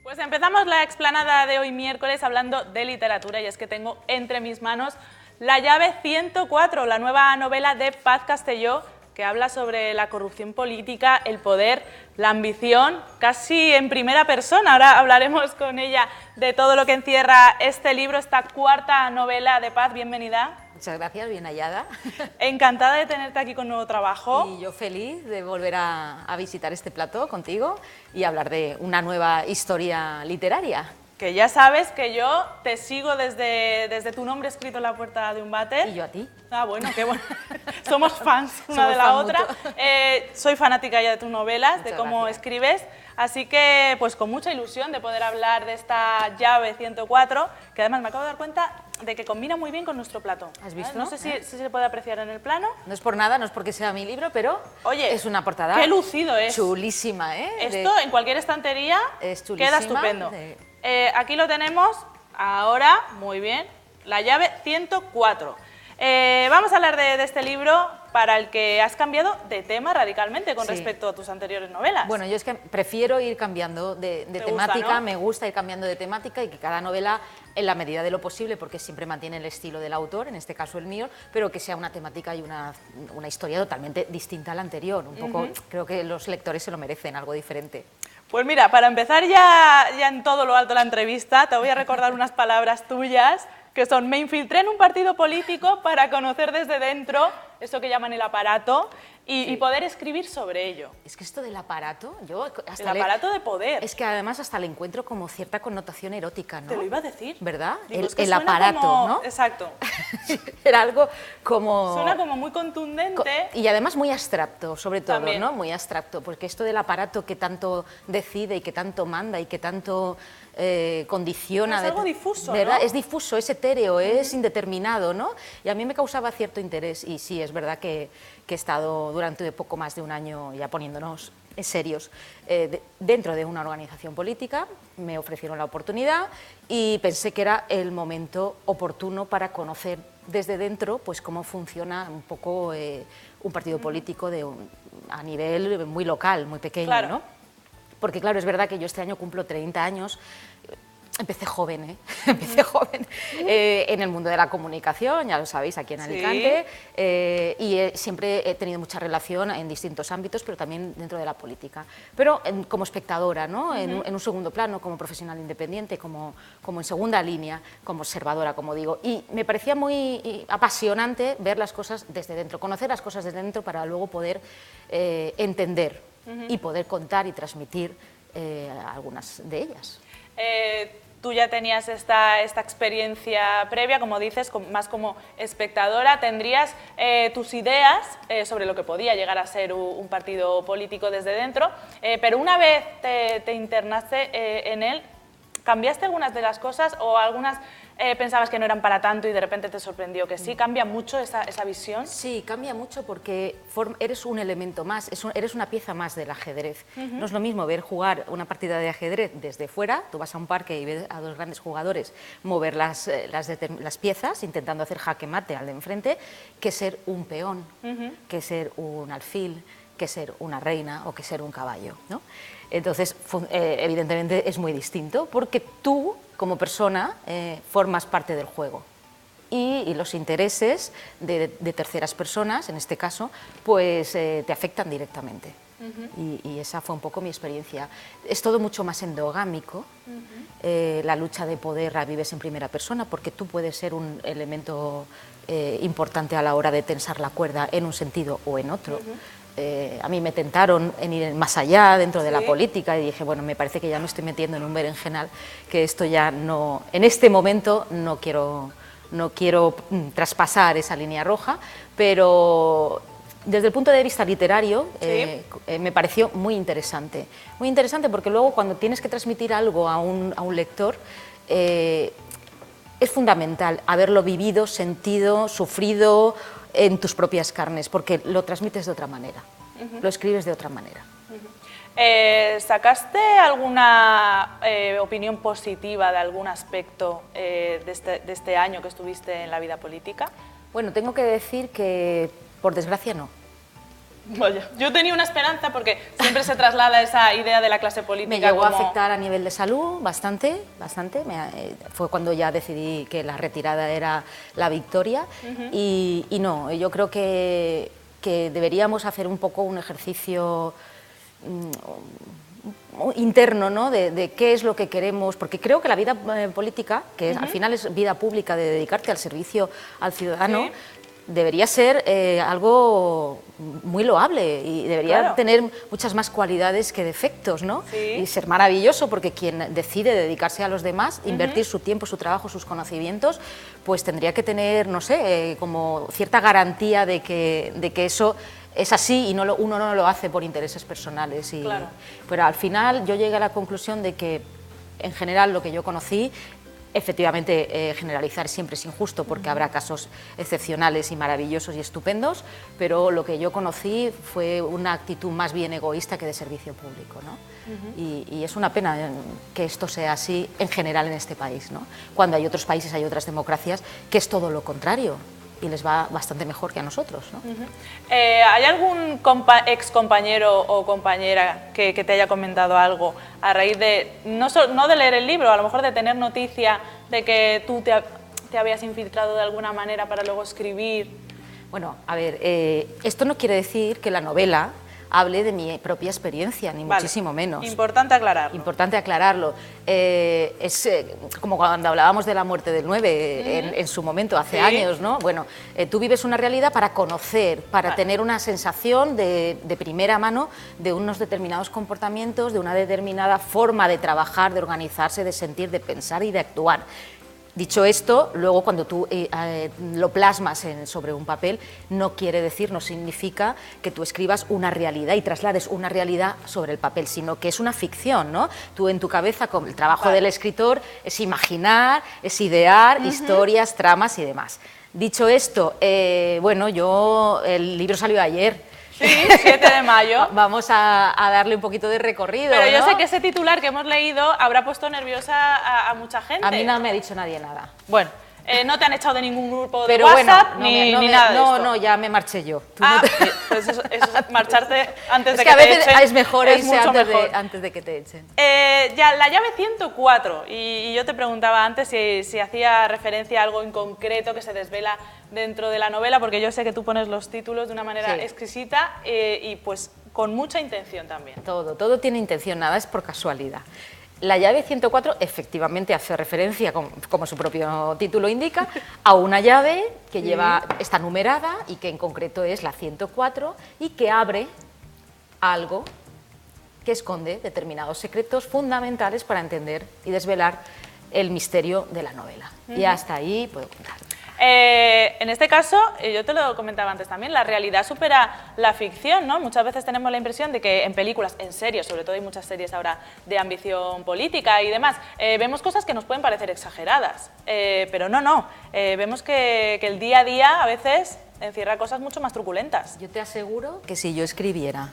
Pues empezamos la explanada de hoy miércoles hablando de literatura y es que tengo entre mis manos La llave 104, la nueva novela de Paz Castelló que habla sobre la corrupción política, el poder, la ambición, casi en primera persona. Ahora hablaremos con ella de todo lo que encierra este libro, esta cuarta novela de Paz. Bienvenida. Muchas gracias, bien hallada. Encantada de tenerte aquí con nuevo trabajo. Y yo feliz de volver a visitar este plató contigo y hablar de una nueva historia literaria. Que ya sabes que yo te sigo desde tu nombre escrito en la puerta de un váter. Y yo a ti. Ah, bueno, qué bueno. Somos fans una de la otra. Soy fanática ya de tus novelas, de cómo escribes. Así que, pues con mucha ilusión de poder hablar de esta llave 104, que además me acabo de dar cuenta de que combina muy bien con nuestro plató. ¿Has visto? No sé si se puede apreciar en el plano. No es por nada, no es porque sea mi libro, pero oye, es una portada. Qué lucido es. Chulísima, ¿eh? Esto en cualquier estantería queda estupendo. Aquí lo tenemos, ahora, muy bien, La llave 104. Vamos a hablar de este libro para el que has cambiado de tema radicalmente con respecto a tus anteriores novelas. Bueno, yo es que prefiero ir cambiando de temática, gusta, ¿no? Me gusta ir cambiando de temática y que cada novela, en la medida de lo posible, porque siempre mantiene el estilo del autor, en este caso el mío, pero que sea una temática y una historia totalmente distinta a la anterior. Un poco, creo que los lectores se lo merecen, algo diferente. Pues mira, para empezar ya en todo lo alto la entrevista, te voy a recordar unas palabras tuyas, que son: me infiltré en un partido político para conocer desde dentro eso que llaman el aparato y poder escribir sobre ello. Es que esto del aparato, yo hasta el aparato de poder. Es que además hasta le encuentro como cierta connotación erótica, ¿no? Te lo iba a decir. ¿Verdad? Digo, es que el aparato, como, ¿no? Exacto. Era algo como... Suena como muy contundente. Y además muy abstracto, sobre todo, también, ¿no? Muy abstracto, porque esto del aparato que tanto decide y que tanto manda y que tanto condiciona... Es algo difuso, ¿verdad? ¿no? Es difuso, es etéreo, es indeterminado, ¿no? Y a mí me causaba cierto interés y sí, es verdad que he estado durante poco más de un año ya poniéndonos serios dentro de una organización política. Me ofrecieron la oportunidad y pensé que era el momento oportuno para conocer desde dentro pues cómo funciona un poco un partido político a nivel muy local, muy pequeño, claro. ¿no? Porque claro, es verdad que yo este año cumplo 30 años. Empecé joven, ¿eh? Empecé joven en el mundo de la comunicación, ya lo sabéis, aquí en Alicante, y siempre he tenido mucha relación en distintos ámbitos, pero también dentro de la política. Pero como espectadora, ¿no? En un segundo plano, como profesional independiente, como en segunda línea, como observadora, como digo. Y me parecía muy apasionante ver las cosas desde dentro, conocer las cosas desde dentro para luego poder entender y poder contar y transmitir algunas de ellas. Tú ya tenías esta experiencia previa, como dices, más como espectadora, tendrías tus ideas sobre lo que podía llegar a ser un partido político desde dentro, pero una vez te internaste en él, ¿cambiaste algunas de las cosas o algunas pensabas que no eran para tanto y de repente te sorprendió que sí? ¿Cambia mucho esa visión? Sí, cambia mucho porque eres un elemento más, eres una pieza más del ajedrez. No es lo mismo ver jugar una partida de ajedrez desde fuera, tú vas a un parque y ves a dos grandes jugadores mover las piezas intentando hacer jaque mate al de enfrente, que ser un peón, que ser un alfil, que ser una reina o que ser un caballo, ¿no? Entonces, evidentemente es muy distinto porque tú, como persona, formas parte del juego y los intereses de terceras personas, en este caso, pues te afectan directamente. Y esa fue un poco mi experiencia. Es todo mucho más endogámico, la lucha de poder la vives en primera persona porque tú puedes ser un elemento importante a la hora de tensar la cuerda en un sentido o en otro. A mí me tentaron en ir más allá dentro de la política y dije, bueno, me parece que ya me estoy metiendo en un berenjenal, que esto ya no, en este momento no quiero traspasar esa línea roja, pero desde el punto de vista literario me pareció muy interesante porque luego cuando tienes que transmitir algo a un lector, es fundamental haberlo vivido, sentido, sufrido en tus propias carnes, porque lo transmites de otra manera, lo escribes de otra manera. ¿Sacaste alguna opinión positiva de algún aspecto de este año que estuviste en la vida política? Bueno, tengo que decir que, por desgracia, no. Vaya, yo tenía una esperanza porque siempre se traslada esa idea de la clase política. Me llegó a como... afectar a nivel de salud bastante. Fue cuando ya decidí que la retirada era la victoria. Y no, yo creo que deberíamos hacer un poco un ejercicio interno, ¿no? de qué es lo que queremos, porque creo que la vida política, que al final es vida pública, de dedicarte al servicio al ciudadano, sí, debería ser algo muy loable y debería tener muchas más cualidades que defectos, ¿no? Sí. Y ser maravilloso, porque quien decide dedicarse a los demás, invertir su tiempo, su trabajo, sus conocimientos, pues tendría que tener, no sé, como cierta garantía de que eso es así y uno no lo hace por intereses personales. Pero al final yo llegué a la conclusión de que, en general, lo que yo conocí, efectivamente, generalizar siempre es injusto porque habrá casos excepcionales y maravillosos y estupendos, pero lo que yo conocí fue una actitud más bien egoísta que de servicio público, ¿no? Y es una pena que esto sea así en general en este país, ¿no? Cuando hay otros países, hay otras democracias, que es todo lo contrario y les va bastante mejor que a nosotros, ¿no? ¿Hay algún ex compañero o compañera que te haya comentado algo a raíz de, no de leer el libro, a lo mejor de tener noticia de que tú te habías infiltrado de alguna manera para luego escribir? Bueno, a ver, esto no quiere decir que la novela hable de mi propia experiencia, ni muchísimo menos. Importante aclararlo. Importante aclararlo. Es como cuando hablábamos de la muerte del 9 en su momento, hace años, ¿no? Bueno, tú vives una realidad para conocer, para tener una sensación de primera mano de unos determinados comportamientos, de una determinada forma de trabajar, de organizarse, de sentir, de pensar y de actuar. Dicho esto, luego cuando tú lo plasmas sobre un papel, no quiere decir, no significa que tú escribas una realidad y traslades una realidad sobre el papel, sino que es una ficción, ¿no? Tú en tu cabeza, con el trabajo del escritor, es imaginar, es idear historias, tramas y demás. Dicho esto, bueno, el libro salió ayer. Sí, 7 de mayo. Vamos a darle un poquito de recorrido. Pero yo ¿no? sé que ese titular que hemos leído habrá puesto nerviosa a mucha gente. A mí no me ha dicho nadie nada. Bueno, no te han echado de ningún grupo de WhatsApp ni nada de esto. No, ya me marché yo. Pues eso es marcharte antes de que que te echen. Es que a veces es mejor irse mejor. antes de que te echen. Ya, la llave 104, y yo te preguntaba antes si hacía referencia a algo en concreto que se desvela dentro de la novela, porque yo sé que tú pones los títulos de una manera exquisita y pues con mucha intención también. Todo tiene intención, nada es por casualidad. La llave 104 efectivamente hace referencia, como su propio título indica, a una llave que está numerada y que en concreto es la 104 y que abre algo que esconde determinados secretos fundamentales para entender y desvelar el misterio de la novela. Y hasta ahí puedo contar. En este caso, yo te lo comentaba antes también, la realidad supera la ficción, ¿no? Muchas veces tenemos la impresión de que en películas, en series, sobre todo hay muchas series ahora de ambición política y demás, vemos cosas que nos pueden parecer exageradas, pero no. Vemos que el día a día a veces encierra cosas mucho más truculentas. Yo te aseguro que si yo escribiera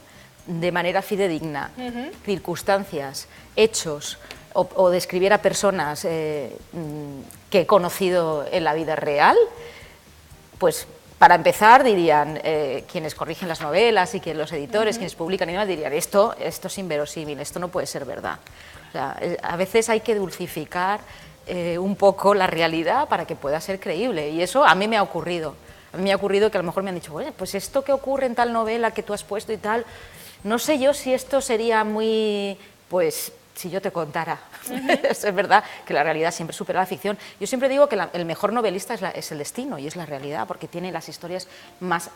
de manera fidedigna circunstancias, hechos, o describiera personas que he conocido en la vida real, pues para empezar dirían, quienes corrigen las novelas y que los editores, quienes publican y demás, dirían, esto es inverosímil, esto no puede ser verdad. O sea, a veces hay que dulcificar un poco la realidad para que pueda ser creíble, y eso a mí me ha ocurrido. A mí me ha ocurrido que a lo mejor me han dicho, oye, pues esto que ocurre en tal novela que tú has puesto y tal, no sé yo si esto sería muy, pues, si yo te contara. Es verdad que la realidad siempre supera la ficción. Yo siempre digo que el mejor novelista es el destino y es la realidad, porque tiene las historias más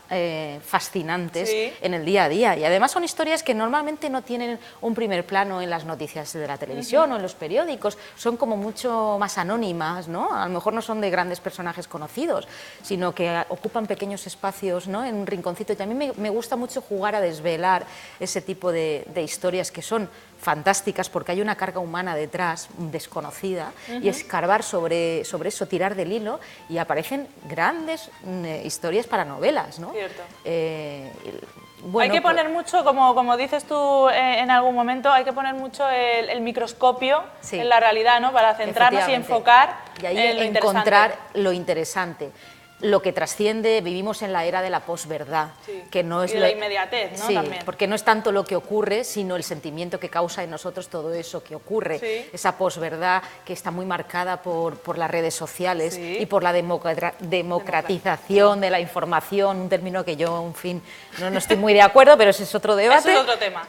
fascinantes en el día a día. Y además son historias que normalmente no tienen un primer plano en las noticias de la televisión o en los periódicos, son como mucho más anónimas, ¿no? A lo mejor no son de grandes personajes conocidos, sino que ocupan pequeños espacios, ¿no? En un rinconcito. Y también me gusta mucho jugar a desvelar ese tipo de historias que son fantásticas porque hay una carga humana detrás desconocida y escarbar sobre eso, tirar del hilo y aparecen grandes historias para novelas, ¿no? Cierto. Bueno, hay que poner mucho, como dices tú en algún momento, hay que poner mucho el microscopio en la realidad, ¿no? Para centrarnos y enfocar y ahí encontrar lo interesante. lo que trasciende, vivimos en la era de la posverdad, Sí. que no es y de la inmediatez, ¿no? Sí, También. porque no es tanto lo que ocurre, sino el sentimiento que causa en nosotros todo eso que ocurre. Sí. Esa posverdad que está muy marcada por las redes sociales Sí. y por la democratización de la información, un término que yo, en fin, no estoy muy de acuerdo, pero ese es otro debate. Eso es otro tema.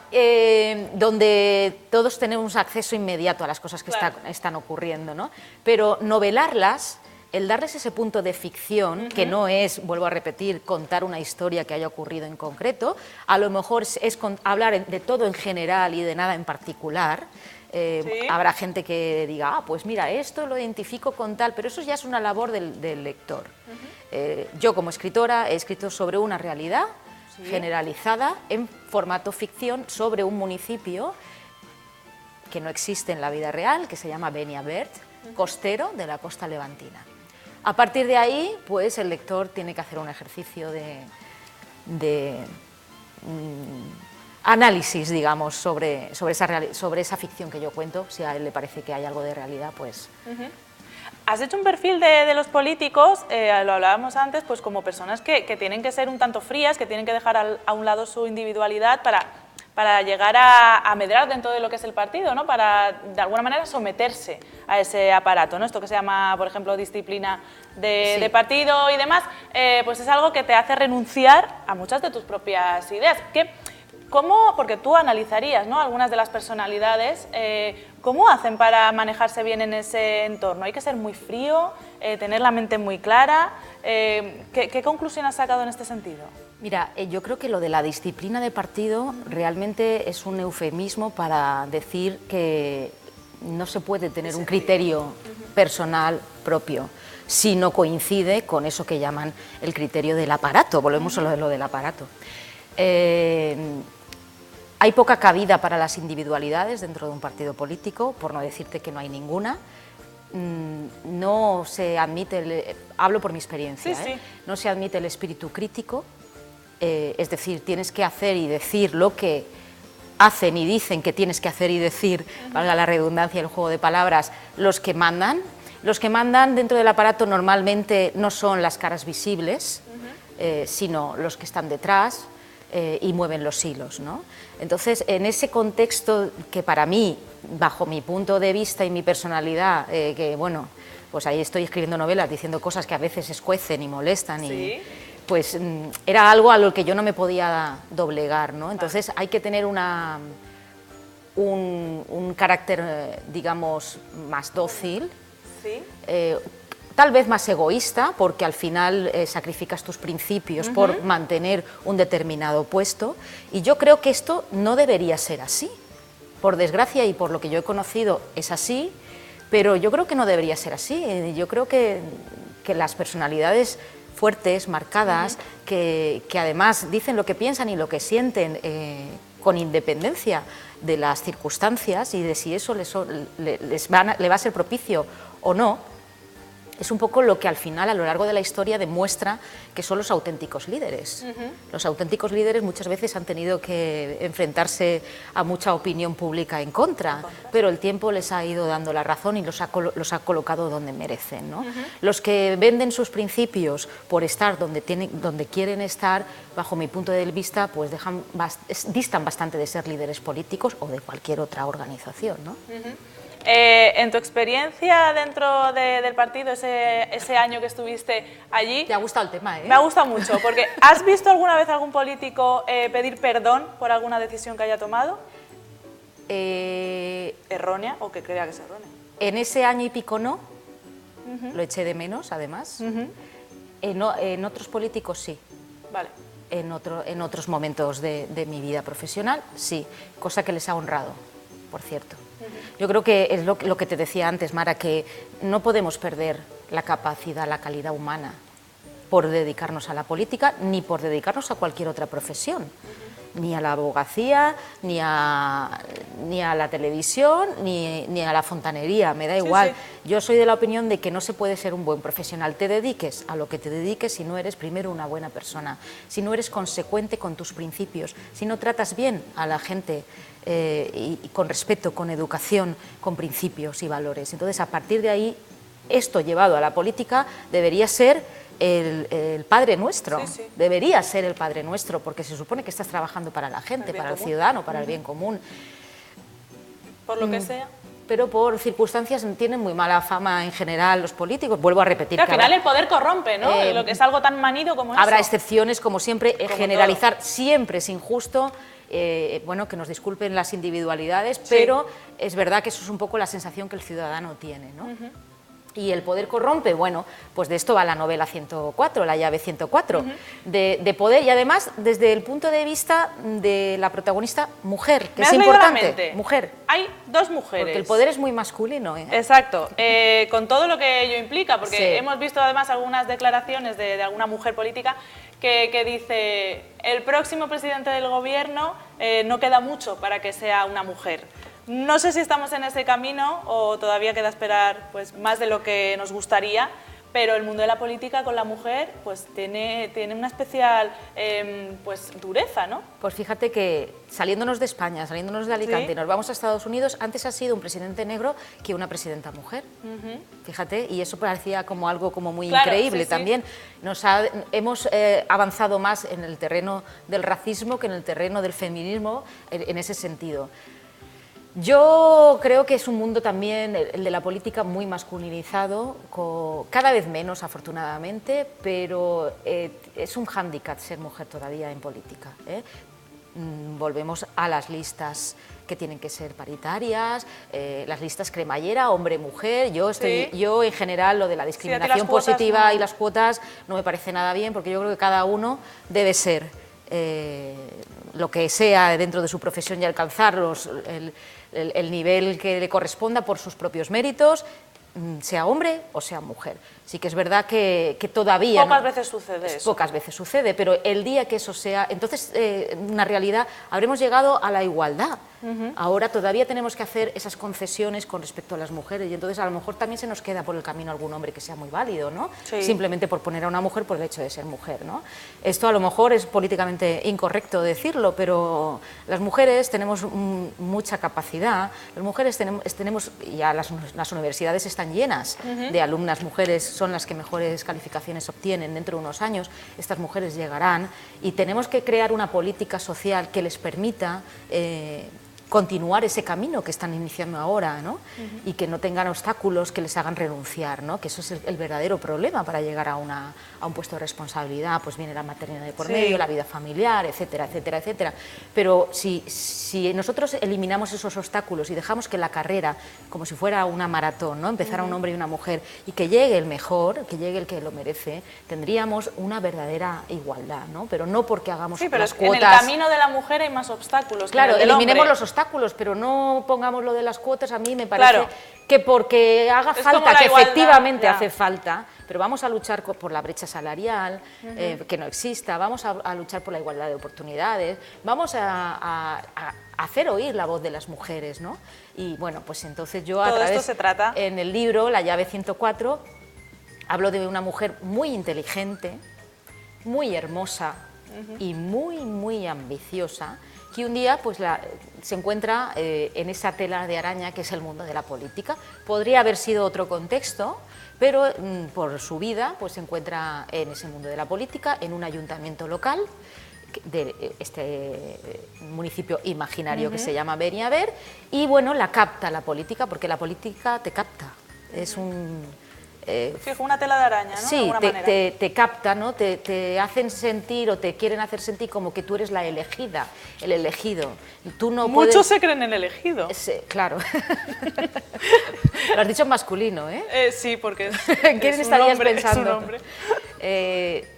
Donde todos tenemos acceso inmediato a las cosas que Claro. están ocurriendo, ¿no? Pero novelarlas, el darles ese punto de ficción, que no es, vuelvo a repetir, contar una historia que haya ocurrido en concreto, a lo mejor es hablar de todo en general y de nada en particular. Sí. Habrá gente que diga, pues mira, esto lo identifico con tal, pero eso ya es una labor del lector. Yo como escritora he escrito sobre una realidad Sí. generalizada en formato ficción sobre un municipio que no existe en la vida real, que se llama Beniavert, costero de la costa levantina. A partir de ahí, pues el lector tiene que hacer un ejercicio de análisis, digamos, sobre esa ficción que yo cuento. Si a él le parece que hay algo de realidad, pues... Has hecho un perfil de los políticos, lo hablábamos antes, pues como personas que tienen que ser un tanto frías, que tienen que dejar a un lado su individualidad para llegar a medrar dentro de lo que es el partido, ¿no? Para, de alguna manera, someterse a ese aparato, ¿no? Esto que se llama, por ejemplo, disciplina de partido y demás, pues es algo que te hace renunciar a muchas de tus propias ideas. ¿Cómo? Porque tú analizarías, ¿no?, algunas de las personalidades, ¿cómo hacen para manejarse bien en ese entorno? ¿Hay que ser muy frío, tener la mente muy clara? ¿Qué conclusión has sacado en este sentido? Mira, yo creo que lo de la disciplina de partido realmente es un eufemismo para decir que no se puede tener un criterio personal propio si no coincide con eso que llaman el criterio del aparato. Volvemos a lo del aparato. Hay poca cabida para las individualidades dentro de un partido político, por no decirte que no hay ninguna. No se admite, hablo por mi experiencia, Sí, sí. no se admite el espíritu crítico, es decir, tienes que hacer y decir lo que hacen y dicen que tienes que hacer y decir, valga la redundancia y el juego de palabras, los que mandan. Los que mandan dentro del aparato normalmente no son las caras visibles, sino los que están detrás y mueven los hilos, ¿no? Entonces, en ese contexto que para mí, bajo mi punto de vista y mi personalidad, que bueno, pues ahí estoy escribiendo novelas diciendo cosas que a veces escuecen y molestan, Sí. y pues era algo a lo que yo no me podía doblegar, ¿no? Entonces hay que tener un carácter, digamos, más dócil, Sí. tal vez más egoísta, porque al final sacrificas tus principios por mantener un determinado puesto, y yo creo que esto no debería ser así. Por desgracia y por lo que yo he conocido es así, pero yo creo que no debería ser así. Yo creo que las personalidades fuertes, marcadas, que además dicen lo que piensan y lo que sienten con independencia de las circunstancias y de si eso le va a ser propicio o no, es un poco lo que al final, a lo largo de la historia, demuestra que son los auténticos líderes. Los auténticos líderes muchas veces han tenido que enfrentarse a mucha opinión pública en contra, pero el tiempo les ha ido dando la razón y los ha colocado donde merecen, ¿no? Los que venden sus principios por estar donde quieren estar, bajo mi punto de vista, pues distan bastante de ser líderes políticos o de cualquier otra organización, ¿no? En tu experiencia dentro del partido, ese año que estuviste allí... Te ha gustado el tema, ¿eh? Me ha gustado mucho, porque ¿has visto alguna vez algún político pedir perdón por alguna decisión que haya tomado? ¿Errónea o que crea que es errónea? En ese año y pico no, lo eché de menos, además. En otros políticos sí. Vale. En otros momentos de mi vida profesional, sí, cosa que les ha honrado, por cierto. Yo creo que es lo que te decía antes, Mara, que no podemos perder la capacidad, la calidad humana por dedicarnos a la política ni por dedicarnos a cualquier otra profesión, ni a la abogacía, ni a la televisión, ni a la fontanería, me da igual. Sí. Yo soy de la opinión de que no se puede ser un buen profesional, te dediques a lo que te dediques si no eres primero una buena persona, si no eres consecuente con tus principios, si no tratas bien a la gente y con respeto, con educación, con principios y valores. Entonces, a partir de ahí, esto llevado a la política debería ser el Padre Nuestro. Sí, sí. Debería ser el Padre Nuestro, porque se supone que estás trabajando para la gente, para el ciudadano, para el bien común. Por lo que sea. Pero por circunstancias tienen muy mala fama en general los políticos. Vuelvo a repetir. Que al final el poder corrompe, ¿no? Lo que es algo tan manido como habrá eso. excepciones, como siempre. Como generalizar todo. siempre es injusto. Bueno, que nos disculpen las individualidades, Sí. pero es verdad que eso es un poco la sensación que el ciudadano tiene, ¿no? Y el poder corrompe, bueno, pues de esto va la novela 104, la llave 104, de poder, y además desde el punto de vista de la protagonista mujer, que Me es has leído la importante, mente. mujer, Hay dos mujeres. porque el poder es muy masculino. Exacto, con todo lo que ello implica, porque Sí. hemos visto además algunas declaraciones de alguna mujer política que dice, el próximo presidente del gobierno no queda mucho para que sea una mujer. No sé si estamos en ese camino o todavía queda esperar pues, más de lo que nos gustaría, pero el mundo de la política con la mujer pues, tiene una especial pues, dureza, ¿no? Pues fíjate que saliéndonos de España, saliéndonos de Alicante, Sí. nos vamos a Estados Unidos, antes ha sido un presidente negro que una presidenta mujer. Fíjate, y eso parecía como algo como muy Claro, increíble sí, sí. también. Hemos avanzado más en el terreno del racismo que en el terreno del feminismo en ese sentido. Yo creo que es un mundo también, el de la política, muy masculinizado, cada vez menos afortunadamente, pero es un hándicap ser mujer todavía en política. Volvemos a las listas que tienen que ser paritarias, las listas cremallera, hombre-mujer. Yo en general lo de la discriminación las cuotas, positiva no. y las cuotas no me parece nada bien, porque yo creo que cada uno debe ser lo que sea dentro de su profesión y alcanzar el nivel que le corresponda por sus propios méritos, sea hombre o sea mujer. Sí que es verdad que todavía... Pocas veces sucede eso. Pocas veces sucede, pero el día que eso sea... Entonces, una realidad, habremos llegado a la igualdad. Ahora todavía tenemos que hacer esas concesiones con respecto a las mujeres y entonces a lo mejor también se nos queda por el camino algún hombre que sea muy válido, ¿no? Sí. Simplemente por poner a una mujer por el hecho de ser mujer, ¿no? Esto a lo mejor es políticamente incorrecto decirlo, pero las mujeres tenemos mucha capacidad, las mujeres tenemos ya las universidades están llenas de alumnas mujeres, son las que mejores calificaciones obtienen. Dentro de unos años estas mujeres llegarán y tenemos que crear una política social que les permita continuar ese camino que están iniciando ahora, ¿no? Y que no tengan obstáculos que les hagan renunciar, ¿no? Que eso es el verdadero problema para llegar a un puesto de responsabilidad. Pues viene la maternidad de por Sí. medio, la vida familiar, etcétera, etcétera, etcétera. Pero si nosotros eliminamos esos obstáculos y dejamos que la carrera, como si fuera una maratón, ¿no? Empezara un hombre y una mujer y que llegue el mejor, que llegue el que lo merece, tendríamos una verdadera igualdad, ¿no? Pero no porque hagamos Sí, pero las es que en el cuotas... camino de la mujer hay más obstáculos. que Claro, en el del eliminemos hombre. los obstáculos, pero no pongamos lo de las cuotas. A mí me parece Claro. que porque haga Es como falta, la que igualdad, efectivamente ya. hace falta, pero vamos a luchar por la brecha salarial, que no exista, vamos a luchar por la igualdad de oportunidades, vamos a hacer oír la voz de las mujeres, ¿no? Y bueno, pues entonces yo Todo esto se trata. en el libro, La llave 104, hablo de una mujer muy inteligente, muy hermosa y muy, muy ambiciosa, que un día pues, se encuentra en esa tela de araña que es el mundo de la política. Podría haber sido otro contexto, pero por su vida pues, se encuentra en ese mundo de la política, en un ayuntamiento local, de este municipio imaginario que se llama Beniaver, y bueno, la capta la política, porque la política te capta. Es un... Sí, es una tela de araña, ¿no? De Sí, alguna manera. te captan, ¿no? Te hacen sentir o te quieren hacer sentir como que tú eres la elegida, el elegido. Tú no Muchos puedes... se creen en el elegido. Sí, claro. Lo has dicho en masculino, ¿eh? Sí, porque ¿En quién es un estarías hombre, pensando? Es un hombre.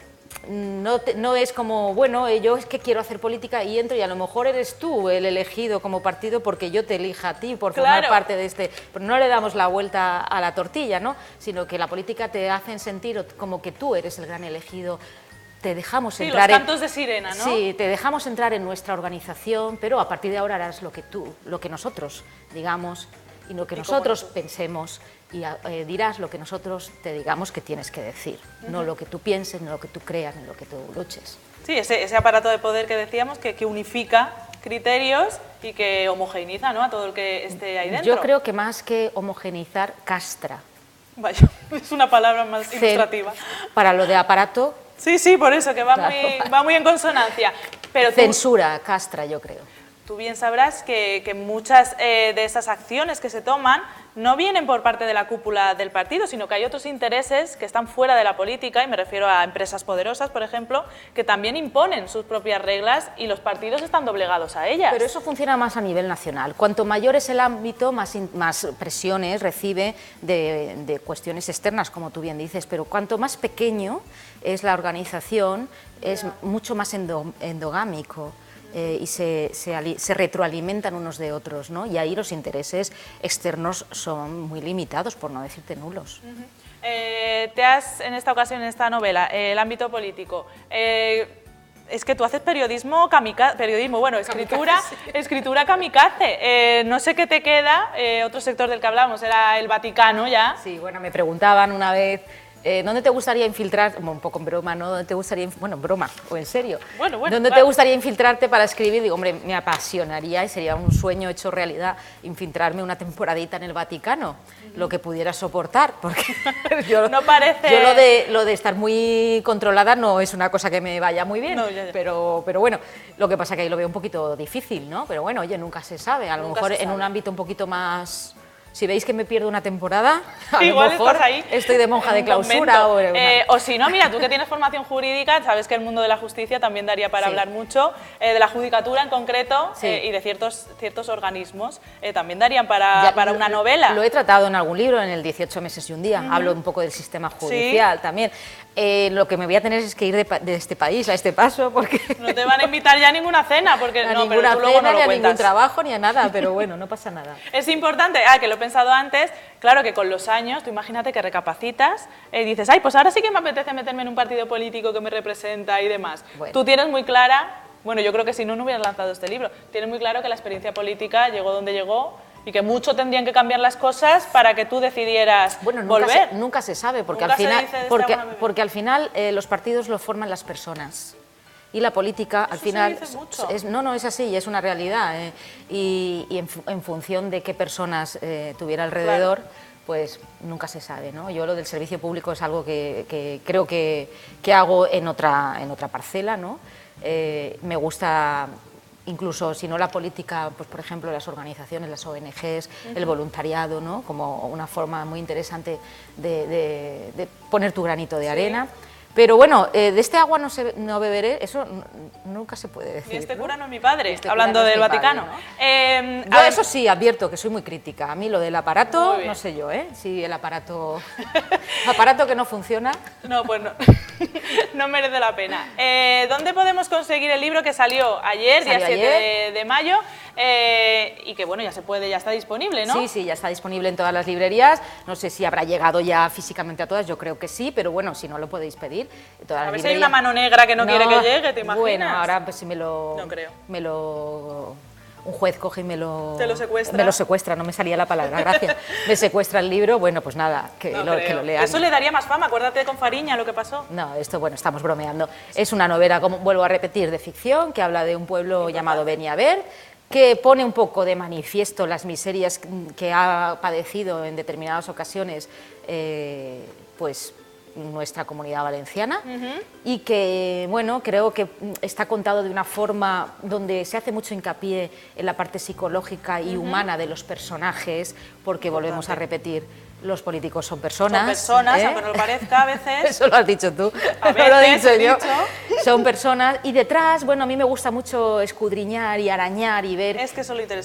No es como, bueno, yo es que quiero hacer política y entro y a lo mejor eres tú el elegido como partido porque yo te elija a ti por formar Claro. parte de este... Pero no le damos la vuelta a la tortilla, ¿no? Sino que la política te hacen sentir como que tú eres el gran elegido. Te dejamos Sí, entrar los cantos de sirena, ¿no? Sí, te dejamos entrar en nuestra organización, pero a partir de ahora harás lo que nosotros digamos y lo que nosotros pensemos y dirás lo que nosotros te digamos que tienes que decir, no lo que tú pienses, no lo que tú creas, ni lo que tú luches. Sí, ese aparato de poder que decíamos que unifica criterios y que homogeneiza, ¿no? A todo el que esté ahí dentro. Yo creo que más que homogeneizar, castra. Vaya, es una palabra más ilustrativa. Para lo de aparato... Sí, sí, por eso, que va, claro, va muy en consonancia. Pero censura, castra, yo creo. Tú bien sabrás que muchas de esas acciones que se toman no vienen por parte de la cúpula del partido, sino que hay otros intereses que están fuera de la política, y me refiero a empresas poderosas, por ejemplo, que también imponen sus propias reglas y los partidos están doblegados a ellas. Pero eso funciona más a nivel nacional. Cuanto mayor es el ámbito, más presiones recibe de cuestiones externas, como tú bien dices, pero cuanto más pequeño es la organización, es mucho más endogámico. Y se retroalimentan unos de otros, ¿no? Y ahí los intereses externos son muy limitados, por no decirte nulos. Te has, en esta ocasión, en esta novela, el ámbito político, es que tú haces periodismo kamikaze, escritura kamikaze. No sé qué te queda, otro sector del que hablamos era el Vaticano ya. Sí, bueno, me preguntaban una vez... ¿dónde te gustaría infiltrarte? Bueno, un poco en broma, ¿no? ¿Dónde te gustaría, bueno, en broma o en serio? Bueno, ¿Dónde te gustaría infiltrarte para escribir? Digo, hombre, me apasionaría y sería un sueño hecho realidad infiltrarme una temporadita en el Vaticano, lo que pudiera soportar, porque no parece... yo lo de estar muy controlada no es una cosa que me vaya muy bien, no, Pero bueno, lo que pasa que ahí lo veo un poquito difícil, ¿no? Pero bueno, oye, nunca se sabe, a lo mejor en un ámbito un poquito más... Si veis que me pierdo una temporada, a lo mejor ahí, estoy de monja de clausura. O si no, mira, tú que tienes formación jurídica, sabes que el mundo de la justicia también daría para hablar mucho, de la judicatura en concreto y de ciertos organismos, también darían para una novela. Lo he tratado en algún libro, en el 18 meses y un día, hablo un poco del sistema judicial también. Lo que me voy a tener es que ir de este país a este paso, porque... No te van a invitar ya a ninguna cena, porque a no, ninguna pero tú luego cena, no lo ni a cuentas. ningún trabajo, ni a nada, pero bueno, no pasa nada. Es importante, que lo he pensado antes, claro que con los años, tú imagínate que recapacitas y dices, ay, pues ahora sí que me apetece meterme en un partido político que me representa y demás. Bueno. Tú tienes muy clara, bueno, yo creo que si no, no hubieras lanzado este libro, tienes muy claro que la experiencia política llegó donde llegó y que mucho tendrían que cambiar las cosas para que tú decidieras volver. Nunca se sabe, porque al final los partidos lo forman las personas. Y la política, al final, es así, y es una realidad. Y en función de qué personas tuviera alrededor, pues nunca se sabe, ¿no? Yo lo del servicio público es algo que creo que hago en otra parcela, ¿no? Me gusta... Incluso si no la política, pues por ejemplo las organizaciones, las ONGs, el voluntariado, ¿no? Como una forma muy interesante de poner tu granito de arena. Pero bueno, de este agua no beberé, eso nunca se puede decir. Y este cura no es mi padre, hablando del Vaticano. Padre, ¿no? Yo eso sí, advierto que soy muy crítica. A mí lo del aparato, no sé yo, si el aparato que no funciona... No, pues no, no merece la pena. ¿Dónde podemos conseguir el libro que salió ayer, día 7 de mayo? Y que bueno, ya está disponible, ¿no? Sí, ya está disponible en todas las librerías. No sé si habrá llegado ya físicamente a todas, yo creo que sí, pero bueno, si no lo podéis pedir. A ver si hay una mano negra que no quiere que llegue, ¿te imaginas? Bueno, ahora pues si no creo. Un juez coge y me lo secuestra. Me lo secuestra, no me salía la palabra, gracias. Me secuestra el libro, bueno, pues nada, que lo lean. Eso le daría más fama, acuérdate con Fariña lo que pasó. No, esto, bueno, estamos bromeando. Es una novela, como vuelvo a repetir, de ficción, que habla de un pueblo llamado Beniaver, que pone un poco de manifiesto las miserias que ha padecido en determinadas ocasiones, pues nuestra comunidad valenciana, y que, bueno, creo que está contado de una forma donde se hace mucho hincapié en la parte psicológica y humana de los personajes, porque volvemos a repetir, los políticos son personas. Son personas, aunque no lo parezca a veces. Eso lo has dicho tú, a veces, no lo he dicho yo. Son personas, y detrás, bueno, a mí me gusta mucho escudriñar y arañar y ver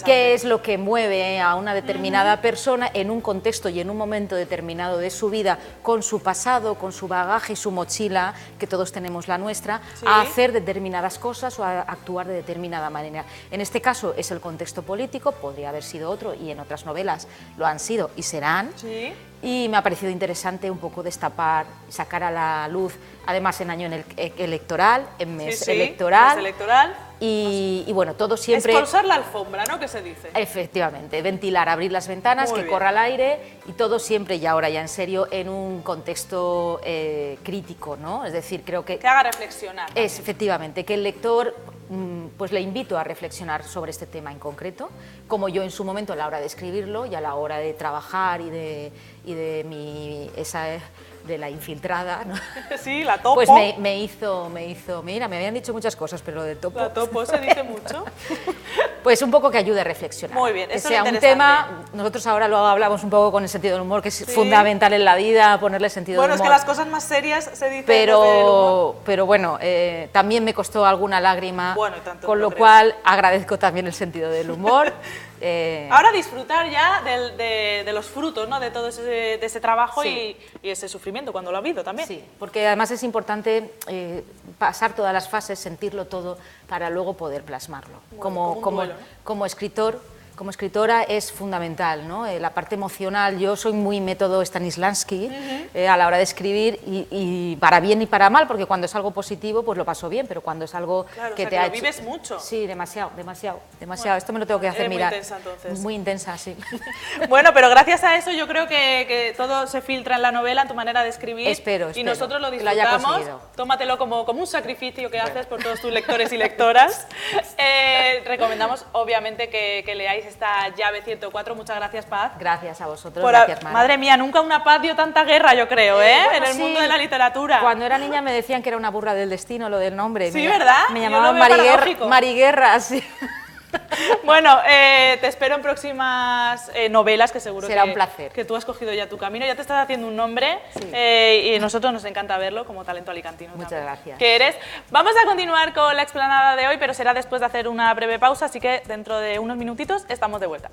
qué es lo que mueve a una determinada persona en un contexto y en un momento determinado de su vida, con su pasado, con su bagaje y su mochila, que todos tenemos la nuestra, a hacer determinadas cosas o a actuar de determinada manera. En este caso es el contexto político, podría haber sido otro, y en otras novelas lo han sido y serán. Y me ha parecido interesante un poco destapar, sacar a la luz, además en año electoral, en mes electoral. Y bueno, todo siempre... Expulsar la alfombra, ¿no? ¿Qué se dice? Efectivamente, ventilar, abrir las ventanas, que corra el aire, y todo siempre, y ahora ya en serio, en un contexto crítico, ¿no? Es decir, creo que... Que haga reflexionar. Efectivamente, que el lector pues le invito a reflexionar sobre este tema en concreto, como yo en su momento a la hora de escribirlo y a la hora de trabajar y de la infiltrada, ¿no? Sí, la topo. Pues me hizo, mira, me habían dicho muchas cosas, pero lo de topo... La topo se dice mucho. Pues un poco que ayude a reflexionar. Muy bien, que eso sea es un tema, nosotros ahora lo hablamos un poco con el sentido del humor, que es fundamental en la vida, ponerle sentido del humor. Bueno, es que las cosas más serias se dicen desde el humor. Pero bueno, también me costó alguna lágrima, Bueno, y tanto con lo lo creo. cual agradezco también el sentido del humor. Ahora disfrutar ya de los frutos, ¿no? De todo ese trabajo y ese sufrimiento, cuando lo ha habido también. Sí, porque además es importante pasar todas las fases, sentirlo todo, para luego poder plasmarlo. Bueno, como un duelo, ¿no? Como escritor, como escritora es fundamental, ¿no? La parte emocional, yo soy muy método Stanislavski a la hora de escribir y para bien y para mal, porque cuando es algo positivo pues lo paso bien, pero cuando es algo Claro, que o sea, te que ha lo hecho... vives mucho. Sí, demasiado. Bueno, Esto me lo tengo que hacer eres muy mirar. intensa, entonces. Muy intensa, sí. Bueno, pero gracias a eso yo creo que todo se filtra en la novela, en tu manera de escribir. Espero. Y nosotros lo que lo haya disfrutamos. conseguido. Tómatelo como un sacrificio que haces por todos tus lectores y lectoras. Recomendamos, obviamente, que leáis esta llave 104. Muchas gracias, Paz. Gracias a vosotros, Por gracias, Mara. Madre mía, nunca una Paz dio tanta guerra, yo creo, ¿eh? Bueno, en el sí. mundo de la literatura. Cuando era niña me decían que era una burra del destino, lo del nombre. Sí, ¿verdad? Me Yo llamaban lo veo paradójico. Mariguerra, sí. Bueno, te espero en próximas novelas, que seguro Será un placer. que tú has cogido ya tu camino, ya te estás haciendo un nombre Sí. y a nosotros nos encanta verlo como talento alicantino. Muchas también, gracias. que eres. Vamos a continuar con la explanada de hoy, pero será después de hacer una breve pausa, así que dentro de unos minutitos estamos de vuelta.